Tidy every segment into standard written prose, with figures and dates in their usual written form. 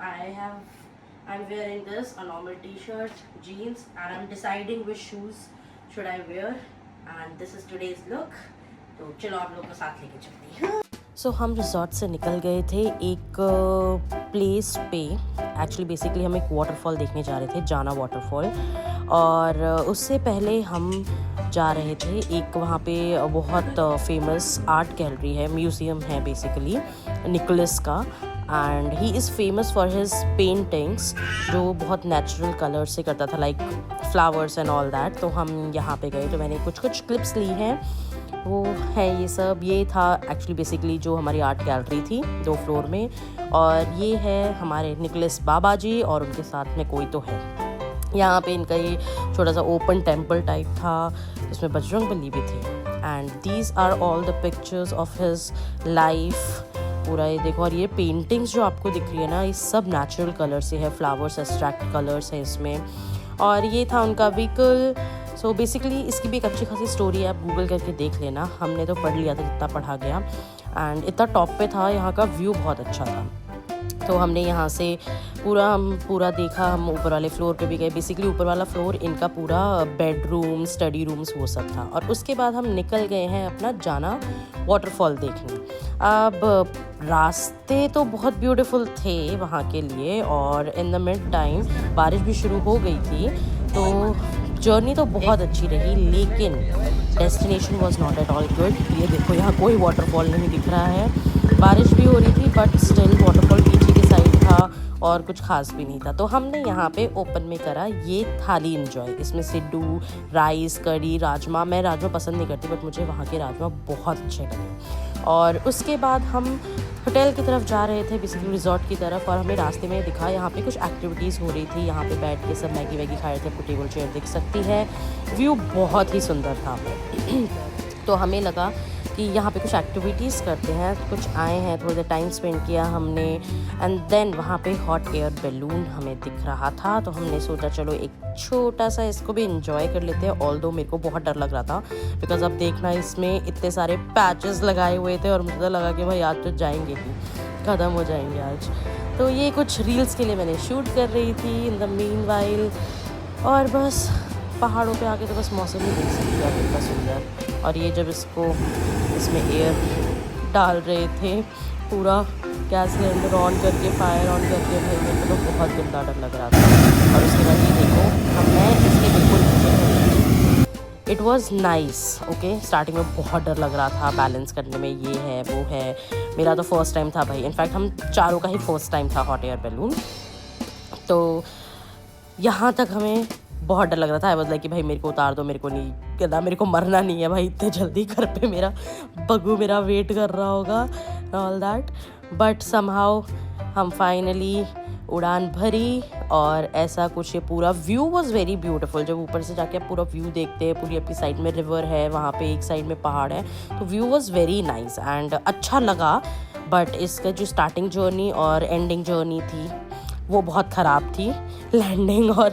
I'm wearing this, a normal t-shirt, jeans, and I'm deciding which shoes should I wear. And this is today's look. तो चलो आप लोग को साथ लेके चलती हूँ। सो हम रिजॉर्ट से निकल गए थे एक प्लेस पे। एक्चुअली बेसिकली हम एक वाटरफॉल देखने जा रहे थे, जाना वाटरफॉल। और उससे पहले हम जा रहे थे एक वहाँ पे बहुत फेमस आर्ट गैलरी है, म्यूज़ियम है बेसिकली निकोलस का। And he is famous for his paintings जो बहुत नेचुरल कलर से करता था, like flowers and all that. तो हम यहाँ पे गए तो मैंने कुछ क्लिप्स ली हैं, वो है ये सब। ये था एक्चुअली बेसिकली जो हमारी आर्ट गैलरी थी 2 फ्लोर में। और ये है हमारे निकोलस बाबा जी और उनके साथ में कोई तो है। यहाँ पे इनका ये छोटा सा ओपन टेम्पल टाइप था, उसमें बजरंगबली भी थे। And these are all the pictures of his life. पूरा ये देखो, और ये पेंटिंग्स जो आपको दिख रही है ना, ये सब नेचुरल कलर से है, फ्लावर्स एब्स्ट्रैक्ट कलर्स है इसमें। और ये था उनका व्हीकल। सो बेसिकली इसकी भी एक अच्छी खासी स्टोरी है, आप गूगल करके देख लेना। हमने तो पढ़ लिया था जितना पढ़ा गया। एंड इतना टॉप पे था, यहाँ का व्यू बहुत अच्छा था। तो हमने यहाँ से पूरा देखा। हम ऊपर वाले फ्लोर पे भी गए। बेसिकली ऊपर वाला फ्लोर इनका पूरा बेडरूम, स्टडी रूम्स वो सब था। और उसके बाद हम निकल गए हैं अपना जाना वाटरफॉल देखने। अब रास्ते तो बहुत ब्यूटीफुल थे वहाँ के लिए, और इन द मिड टाइम बारिश भी शुरू हो गई थी। तो जर्नी तो बहुत अच्छी रही, लेकिन destination was not at all good. ये देखो, यहाँ कोई वाटरफॉल नहीं दिख रहा है। बारिश भी हो रही थी बट स्टिल वाटरफॉल पीछे की साइड था और कुछ खास भी नहीं था। तो हमने यहाँ पे ओपन में करा ये थाली एंजॉय। इसमें सिड्डू, राइस, कड़ी, राजमा। मैं राजमा पसंद नहीं करती बट मुझे वहाँ के राजमा बहुत अच्छे लगे। और उसके बाद हम होटल की तरफ जा रहे थे, बेसिकली रिजॉर्ट की तरफ। और हमें रास्ते में दिखा यहाँ पे कुछ एक्टिविटीज़ हो रही थी। यहाँ पे बैठ के सब मैगी वैगी खा रहे थे, आपको टेबल चेयर दिख सकती है। व्यू बहुत ही सुंदर था। तो हमें लगा कि यहाँ पे कुछ एक्टिविटीज़ करते हैं, कुछ आए हैं, थोड़ी देर टाइम स्पेंड किया हमने। एंड देन वहाँ पे हॉट एयर बैलून हमें दिख रहा था, तो हमने सोचा चलो एक छोटा सा इसको भी इंजॉय कर लेते हैं। ऑल्दो मेरे को बहुत डर लग रहा था, बिकॉज अब देखना इसमें इतने सारे पैचेस लगाए हुए थे और मुझे तो लगा कि भाई आज तो जाएंगे ही, ख़त्म हो जाएंगे आज। तो ये कुछ रील्स के लिए मैंने शूट कर रही थी इन द मीनवाइल। और बस पहाड़ों पे आके तो बस मौसम ही देख सकते हो कितना सुंदर। और ये जब इसमें एयर डाल रहे थे, पूरा गैस सिलेंडर ऑन करके, फायर ऑन करके, भाई मेरे को तो बहुत गंदा डर लग रहा था। और उसके बाद ये देखो, मैं इसके बिल्कुल नीचे, it was nice. Okay, starting में बहुत डर लग रहा था बैलेंस करने में, ये है वो है। मेरा तो फर्स्ट टाइम था भाई, इनफैक्ट हम चारों का ही फर्स्ट टाइम था हॉट एयर बैलून। तो यहाँ तक हमें बहुत डर लग रहा था। आई वाज लाइक कि भाई मेरे को उतार दो, मेरे को नहीं कहना, मेरे को मरना नहीं है भाई इतने जल्दी। घर पे मेरा बग्गू मेरा वेट कर रहा होगा, ऑल दैट। बट समहाउ हम फाइनली उड़ान भरी। और ऐसा कुछ ये पूरा व्यू वॉज वेरी ब्यूटीफुल। जब ऊपर से जाके आप पूरा व्यू देखते हैं, पूरी आपकी साइड में रिवर है, वहाँ पे एक साइड में पहाड़ है, तो view was very nice and अच्छा लगा। बट इसका जो स्टार्टिंग जर्नी और एंडिंग जर्नी थी वो बहुत ख़राब थी। लैंडिंग और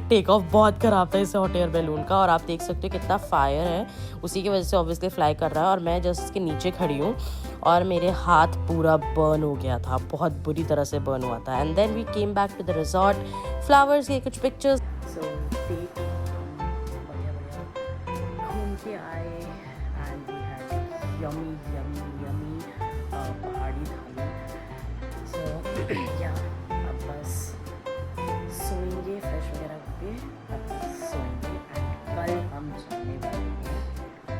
टेक ऑफ बहुत ख़राब था इस हॉट एयर बैलून का। और आप देख सकते हो कितना फायर है, उसी की वजह से ऑब्वियसली फ्लाई कर रहा है। और मैं जस्ट इसके नीचे खड़ी हूँ और मेरे हाथ पूरा बर्न हो गया था, बहुत बुरी तरह से बर्न हुआ था। And then we came back to the resort, flowers के कुछ पिक्चर्स। सो घूम के आए एंड वी हैड यम्मी पहाड़ी थाली। सो या सोएंगे, फ्रेश वगैरह होके अब सोएंगे। एंड कल हम जाने वाले हैं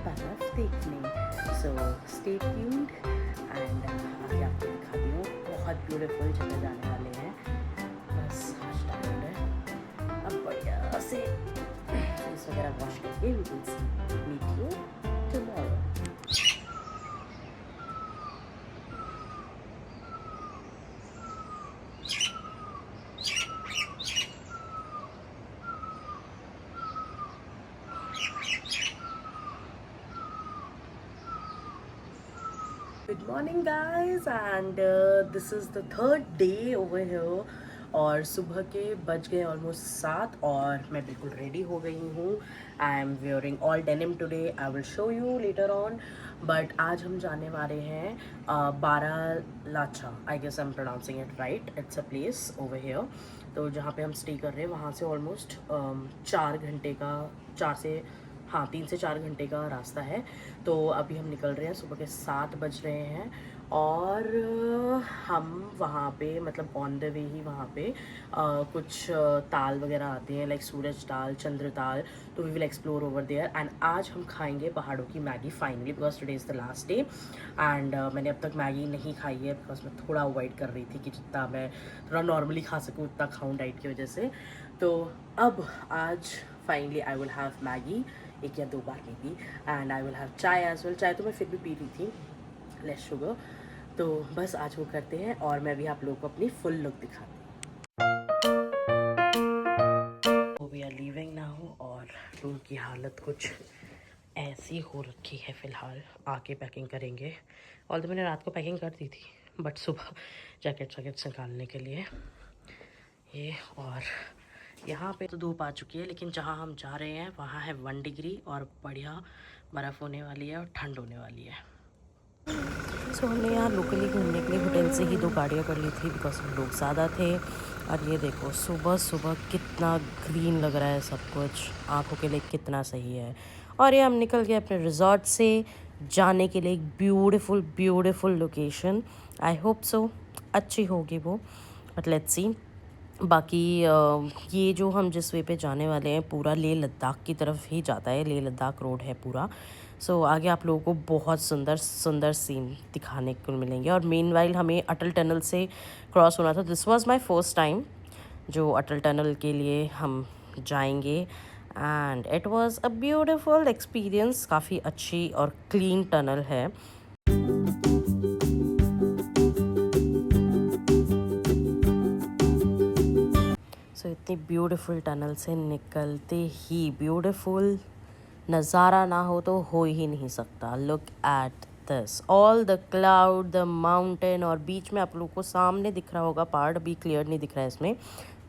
बर्फ़ देखने। सो स्टे ट्यून्ड एंड आगे आपको दिखाती हूँ, बहुत ब्यूटीफुल जगह जाने वाले हैं। बस आज टाइम है, अब बढ़िया से फेस वगैरह वॉश करके we will meet you tomorrow. Good morning guys, and this is the third day over here और सुबह के बज गए ऑलमोस्ट 7 और मैं बिल्कुल रेडी हो गई हूँ. I am wearing all denim today. I will show you later on. But आज हम जाने वाले हैं Baralacha. I guess I am pronouncing it right. It's a place over here. तो जहाँ पे हम स्टे कर रहे हैं वहाँ से ऑलमोस्ट 4 घंटे का 3 से 4 घंटे का रास्ता है. तो अभी हम निकल रहे हैं. सुबह के 7 बज रहे हैं और हम वहाँ पे मतलब ऑन द वे ही वहाँ पे कुछ ताल वगैरह आते हैं लाइक सूरज ताल, चंद्र ताल. तो we will explore over there. And आज हम खाएंगे पहाड़ों की Maggi finally because today is the last day. And मैंने अब तक मैगी नहीं खाई है बिकॉज मैं थोड़ा अवॉइड कर रही थी कि जितना मैं थोड़ा नॉर्मली खा सकूँ उतना खाऊँ डाइट की वजह से. तो अब आज finally I will have Maggi 1 या 2 बार में भी. एंड आई विल हैव चाय एज वेल. चाय तो मैं फिर भी पी रही थी, लेस शुगर. तो बस आज वो करते हैं और मैं भी आप लोगों को अपनी फुल लुक दिखाती हूँ. वी आर लीविंग नाउ और रूम की हालत कुछ ऐसी हो रखी है फ़िलहाल. आके पैकिंग करेंगे. और तो मैंने रात को पैकिंग कर दी थी बट सुबह जैकेट्स निकालने के लिए ये. और यहाँ पे तो धूप आ चुकी है लेकिन जहाँ हम जा रहे हैं वहाँ है 1 डिग्री और बढ़िया बर्फ़ होने वाली है और ठंड होने वाली है. सो हमने यहाँ लोकली घूमने के लिए होटल से ही 2 गाड़ियाँ कर ली थी बिकॉज हम लोग ज़्यादा थे. और ये देखो सुबह सुबह कितना ग्रीन लग रहा है सब कुछ. आँखों के लिए कितना सही है. और ये हम निकल गए अपने रिजॉर्ट से जाने के लिए एक beautiful location. I hope so अच्छी होगी वो, बट लेट्स सी. बाकी ये जो हम जिस वे पे जाने वाले हैं पूरा लेह लद्दाख की तरफ ही जाता है. लेह लद्दाख रोड है पूरा. सो आगे आप लोगों को बहुत सुंदर सीन दिखाने को मिलेंगे. और मीनवाइल हमें अटल टनल से क्रॉस होना था. This was my first time जो अटल टनल के लिए हम जाएंगे. And it was a beautiful experience. काफ़ी अच्छी और क्लीन टनल है. सो इतनी ब्यूटीफुल टनल से निकलते ही ब्यूटीफुल नज़ारा ना हो तो हो ही नहीं सकता. Look at this, all the cloud, the mountain. और बीच में आप लोगों को सामने दिख रहा होगा पहाड़, भी क्लियर नहीं दिख रहा है इसमें,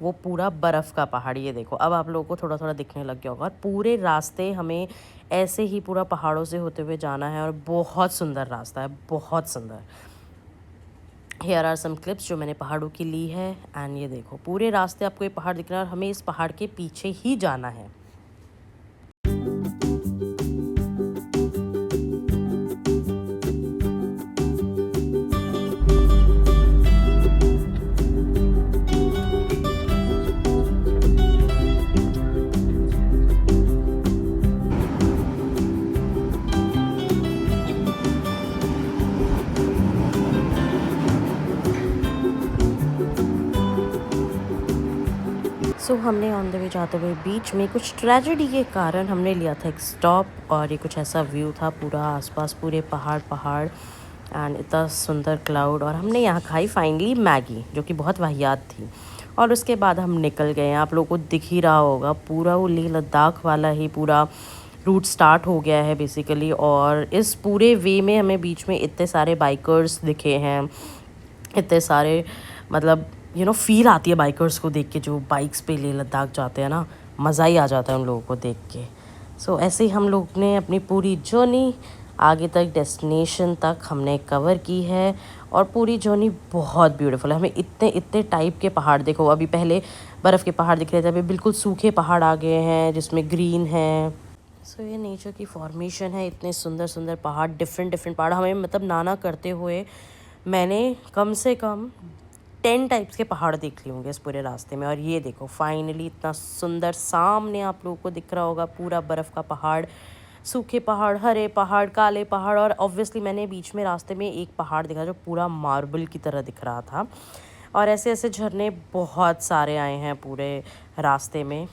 वो पूरा बर्फ़ का पहाड़. ये देखो अब आप लोगों को थोड़ा थोड़ा दिखने लग गया होगा. और पूरे रास्ते हमें ऐसे ही पूरा पहाड़ों से होते हुए जाना है और बहुत सुंदर रास्ता है, बहुत सुंदर. हेयर आर सम क्लिप्स जो मैंने पहाड़ों की ली है. एंड ये देखो पूरे रास्ते आपको ये पहाड़ दिख रहा है और हमें इस पहाड़ के पीछे ही जाना है. सो हमने ऑन द वे जाते हुए बीच में कुछ ट्रेजेडी के कारण हमने लिया था एक स्टॉप. और ये कुछ ऐसा व्यू था पूरा आसपास पूरे पहाड़ एंड इतना सुंदर क्लाउड. और हमने यहाँ खाई फाइनली मैगी जो कि बहुत वाहियात थी. और उसके बाद हम निकल गए. आप लोगों को दिख ही रहा होगा पूरा वो लेह लद्दाख वाला ही पूरा रूट स्टार्ट हो गया है बेसिकली. और इस पूरे वे में हमें बीच में इतने सारे बाइकर्स दिखे हैं, इतने सारे मतलब फील आती है बाइकर्स को देख के जो बाइक्स पे लेह लद्दाख जाते हैं ना. मज़ा ही आ जाता है उन लोगों को देख के. सो ऐसे ही हम लोग ने अपनी पूरी जर्नी आगे तक डेस्टिनेशन तक हमने कवर की है. और पूरी जर्नी बहुत ब्यूटीफुल है. हमें इतने टाइप के पहाड़ देखो. अभी पहले बर्फ़ के पहाड़ दिख रहे थे, अभी बिल्कुल सूखे पहाड़ आ गए हैं जिसमें ग्रीन है. सो ये नेचर की फॉर्मेशन है. इतने सुंदर पहाड़, डिफरेंट पहाड़. हमें मतलब नाना करते हुए मैंने कम से कम 10 टाइप्स के पहाड़ देख लिए होंगे इस पूरे रास्ते में. और ये देखो फाइनली इतना सुंदर सामने आप लोगों को दिख रहा होगा पूरा बर्फ़ का पहाड़, सूखे पहाड़, हरे पहाड़, काले पहाड़. और ऑब्वियसली मैंने बीच में रास्ते में एक पहाड़ देखा जो पूरा मार्बल की तरह दिख रहा था. और ऐसे झरने बहुत सारे आए हैं पूरे रास्ते में.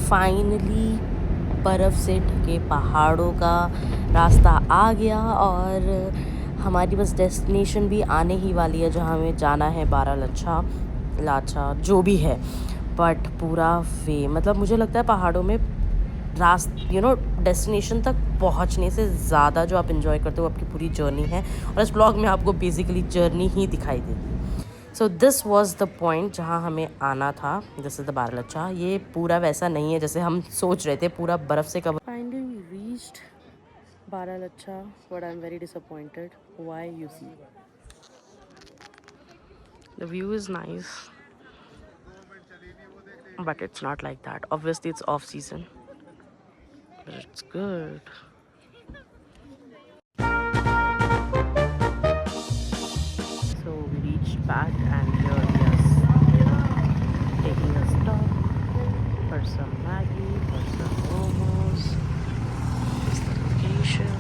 फाइनली बर्फ़ से ढके पहाड़ों का रास्ता आ गया और हमारी बस डेस्टिनेशन भी आने ही वाली है जहाँ हमें जाना है. बारालाचा जो भी है बट पूरा वे मतलब मुझे लगता है पहाड़ों में डेस्टिनेशन तक पहुंचने से ज़्यादा जो आप इन्जॉय करते हो आपकी पूरी जर्नी है, और इस ब्लॉग में आपको बेसिकली जर्नी ही दिखाई देगी। So this was the point जहाँ हमें आना था। This is the Baralacha. ये पूरा वैसा नहीं है जैसे हम सोच रहे थे, पूरा बर्फ़ से cover. Finally we reached Baralacha, but I am very disappointed. Why? You see the view is nice, but it's not like that. Obviously, it's off season, but it's good. So we reached back, and here he is taking a stop for some Maggie, for some momos. This is the location.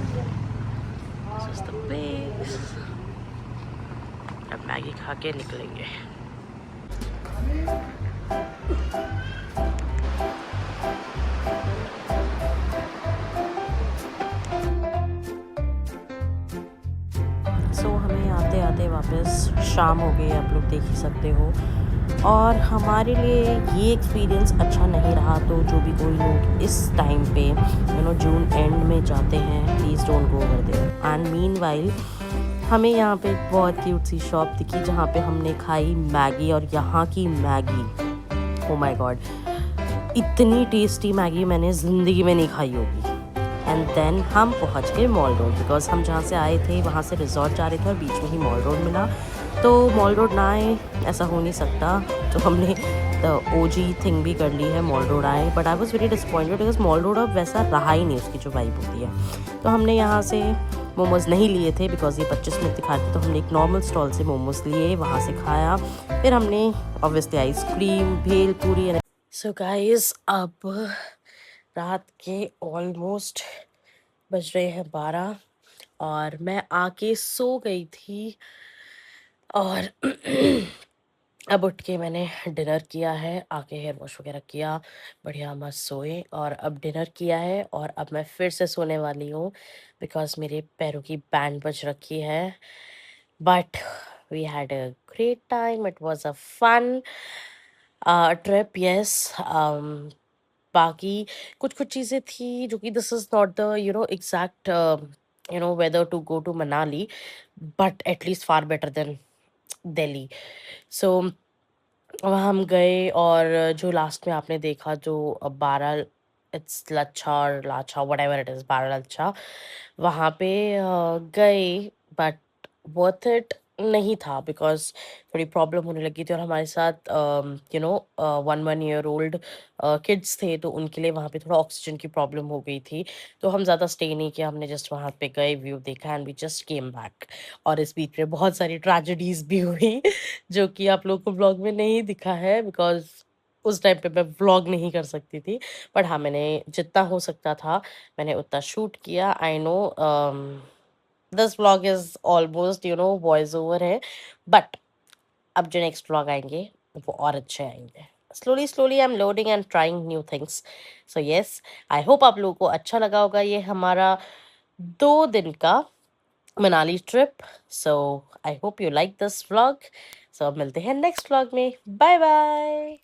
This is the place. अब Maggi खा के निकलेंगे। सो हमें आते आते वापस शाम हो गई, आप लोग देख ही सकते हो। और हमारे लिए ये एक्सपीरियंस अच्छा नहीं रहा, तो जो भी कोई लोग इस टाइम पे जून एंड में जाते हैं, please don't go over there. And meanwhile हमें यहाँ पे एक बहुत क्यूट सी शॉप दिखी जहाँ पे हमने खाई मैगी, और यहाँ की मैगी, ओ माय गॉड, इतनी टेस्टी मैगी मैंने ज़िंदगी में नहीं खाई होगी। एंड देन हम पहुँच गए मॉल रोड, बिकॉज हम जहाँ से आए थे वहाँ से रिजॉर्ट जा रहे थे और बीच में ही मॉल रोड मिला। तो मॉल रोड ना आए ऐसा हो नहीं सकता, तो हमने द ओजी थिंग भी कर ली है, मॉल रोड आए। But I was very disappointed because mall road अब वैसा रहा ही नहीं, उसकी जो वाइब होती है। तो हमने यहाँ से मोमोज़ नहीं लिए थे बिकॉज ये 25 मिनट दिखा रहे थे, तो हमने एक नॉर्मल स्टॉल से मोमोज़ लिए, वहाँ से खाया। फिर हमने ऑब्वियसली आइसक्रीम, भेल पूरी। सो गाइस अब रात के ऑलमोस्ट बज रहे हैं 12, और मैं आके सो गई थी। और अब उठ के मैंने डिनर किया है, आके हेयर वॉश वगैरह किया, बढ़िया मस्त सोए, और अब डिनर किया है और अब मैं फिर से सोने वाली हूँ बिकॉज मेरे पैरों की बैंड बज रखी है। But we had a great time, it was a fun trip, yes. बाकी कुछ कुछ चीज़ें थी जो कि this is not the exact weather to go to Manali, but at least far better than Delhi. So वहाँ हम गए, और जो लास्ट में आपने देखा जो 12, इट्स लच्छा और लाछा व्हाटएवर इट इज़, 12 लच्छा, वहाँ पे गए, बट वर्थ इट नहीं था बिकॉज थोड़ी प्रॉब्लम होने लगी थी, और हमारे साथ 1 ईयर ओल्ड किड्स थे, तो उनके लिए वहाँ पे थोड़ा ऑक्सीजन की प्रॉब्लम हो गई थी। तो हम ज़्यादा स्टे नहीं किया, हमने जस्ट वहाँ पे गए, व्यू देखा, and we just came back. और इस बीच में बहुत सारी ट्रेजेडीज भी हुई जो कि आप लोगों को व्लॉग में नहीं दिखा है बिकॉज उस टाइम पे मैं व्लॉग नहीं कर सकती थी। बट हाँ, मैंने जितना हो सकता था मैंने उतना शूट किया। I know this vlog is almost voice over है, बट अब जो नेक्स्ट व्लॉग आएंगे वो और अच्छे आएंगे। Slowly slowly I am loading and trying new things. So yes, I hope आप लोगों को अच्छा लगा होगा ये हमारा 2 दिन का Manali trip. So I hope you like this vlog. So अब मिलते हैं नेक्स्ट व्लॉग में। Bye bye.